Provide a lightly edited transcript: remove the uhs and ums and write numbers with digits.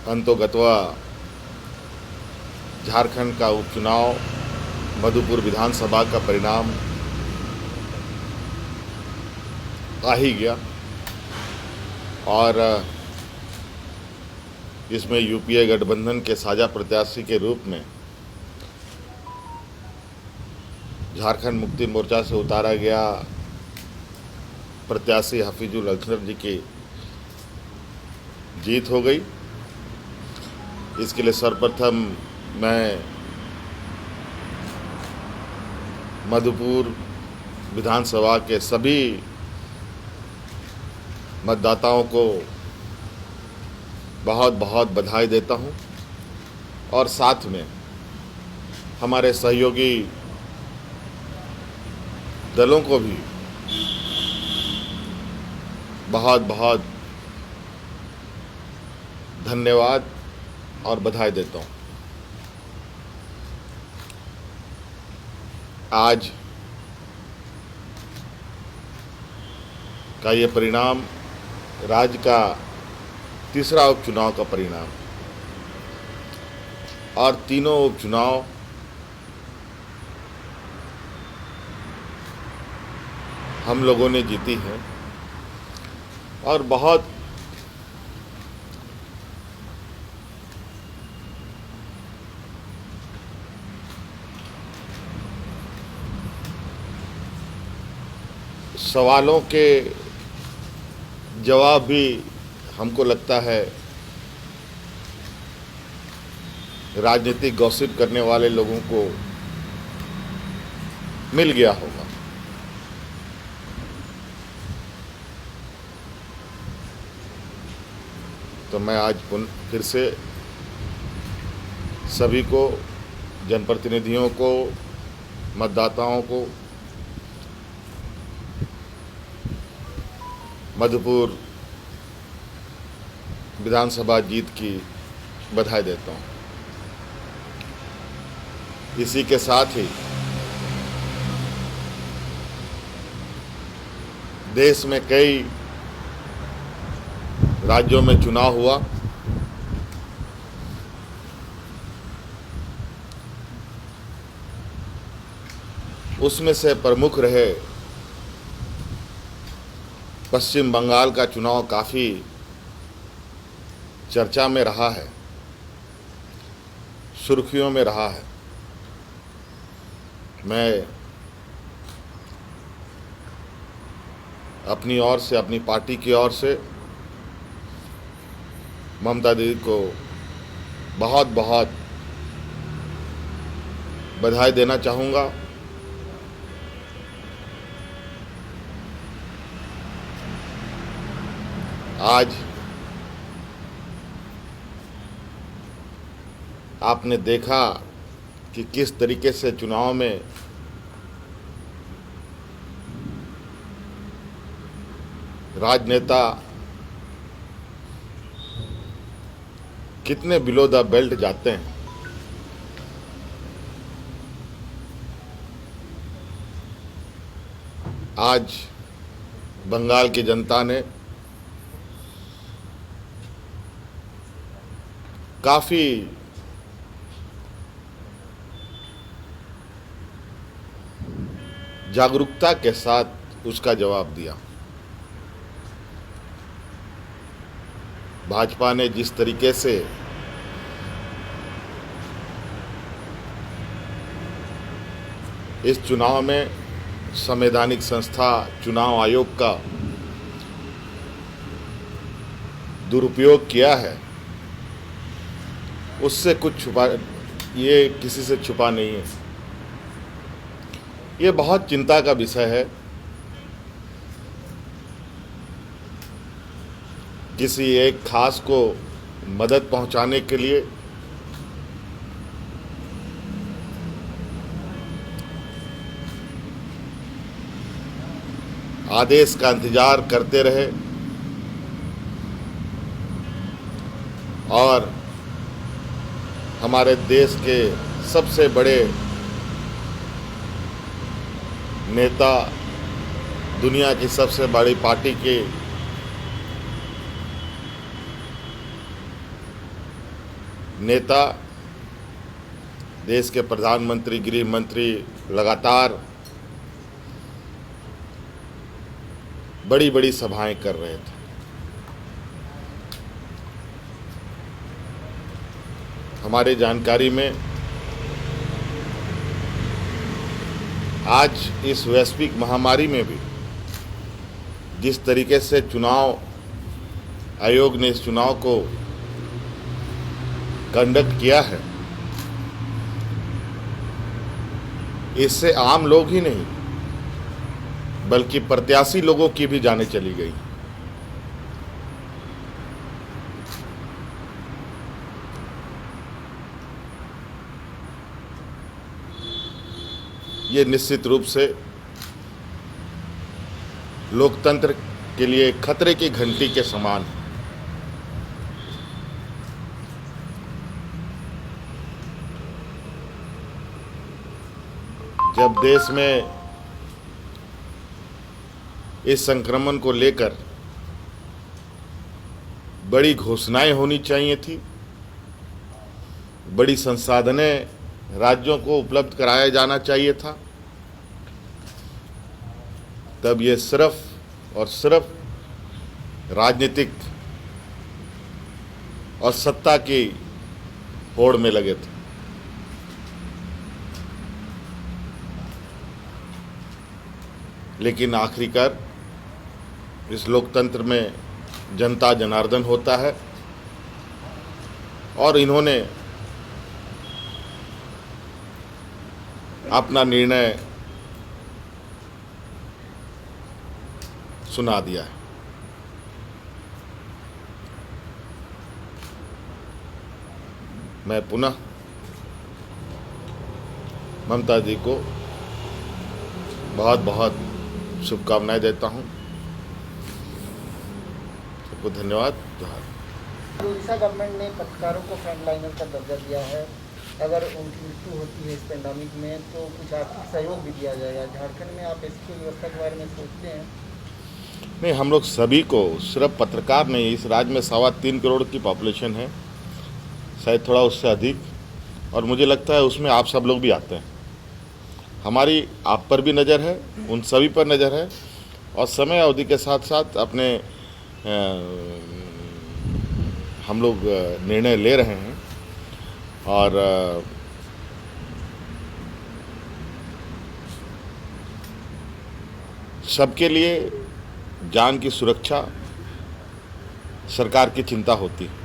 अंतोगत्वा झारखंड का उपचुनाव, मधुपुर विधानसभा का परिणाम आ ही गया और इसमें यूपीए गठबंधन के साझा प्रत्याशी के रूप में झारखंड मुक्ति मोर्चा से उतारा गया प्रत्याशी हफीजुल अख्तर जी की जीत हो गई। इसके लिए सर्वप्रथम मैं मधुपुर विधानसभा के सभी मतदाताओं को बहुत बहुत बधाई देता हूं और साथ में हमारे सहयोगी दलों को भी बहुत बहुत धन्यवाद और बधाई देता हूं। आज का ये परिणाम राज्य का तीसरा उपचुनाव का परिणाम और तीनों उपचुनाव हम लोगों ने जीती हैं और बहुत सवालों के जवाब भी हमको लगता है राजनीतिक गॉसिप करने वाले लोगों को मिल गया होगा। तो मैं आज फिर से सभी को, जनप्रतिनिधियों को, मतदाताओं को मधुपुर विधानसभा जीत की बधाई देता हूं। इसी के साथ ही देश में कई राज्यों में चुनाव हुआ। उसमें से प्रमुख रहे पश्चिम बंगाल का चुनाव काफ़ी चर्चा में रहा है, सुर्खियों में रहा है। मैं अपनी ओर से, अपनी पार्टी की ओर से ममता दीदी को बहुत बहुत बधाई देना चाहूँगा। आज आपने देखा कि किस तरीके से चुनाव में राजनेता कितने बिलो द बेल्ट जाते हैं। आज बंगाल की जनता ने काफ़ी जागरूकता के साथ उसका जवाब दिया। भाजपा ने जिस तरीके से इस चुनाव में संवैधानिक संस्था चुनाव आयोग का दुरुपयोग किया है, उससे कुछ छुपा, ये किसी से छुपा नहीं है। ये बहुत चिंता का विषय है। किसी एक खास को मदद पहुंचाने के लिए आदेश का इंतजार करते रहे और हमारे देश के सबसे बड़े नेता, दुनिया की सबसे बड़ी पार्टी के नेता, देश के प्रधानमंत्री, गृह मंत्री लगातार बड़ी बड़ी सभाएं कर रहे थे। हमारे जानकारी में आज इस वैश्विक महामारी में भी जिस तरीके से चुनाव आयोग ने इस चुनाव को कंडक्ट किया है, इससे आम लोग ही नहीं बल्कि प्रत्याशी लोगों की भी जानें चली गई। ये निश्चित रूप से लोकतंत्र के लिए खतरे की घंटी के समान है। जब देश में इस संक्रमण को लेकर बड़ी घोषणाएं होनी चाहिए थी, बड़ी संसाधनें राज्यों को उपलब्ध कराया जाना चाहिए था, तब ये सिर्फ और सिर्फ राजनीतिक और सत्ता की होड़ में लगे थे। लेकिन आखिरकार इस लोकतंत्र में जनता जनार्दन होता है और इन्होंने अपना निर्णय सुना दिया है। मैं पुनः ममता जी को बहुत बहुत शुभकामनाएं देता हूं। सबको धन्यवाद। जोहार। उड़ीसा गवर्नमेंट ने पत्रकारों को फ्रंटलाइनर का दर्जा दिया है। अगर उनकी मृत्यु होती है इस पेंडेमिक में तो कुछ आर्थिक सहयोग भी दिया जाएगा। झारखंड में आप इसकी व्यवस्था के बारे में सोचते हैं? नहीं, हम लोग सभी को, सिर्फ पत्रकार नहीं, इस राज्य में 3.25 करोड़ की पॉपुलेशन है, शायद थोड़ा उससे अधिक, और मुझे लगता है उसमें आप सब लोग भी आते हैं। हमारी आप पर भी नज़र है, उन सभी पर नज़र है, और समय अवधि के साथ साथ अपने हम लोग निर्णय ले रहे हैं। और सबके लिए जान की सुरक्षा सरकार की चिंता होती है।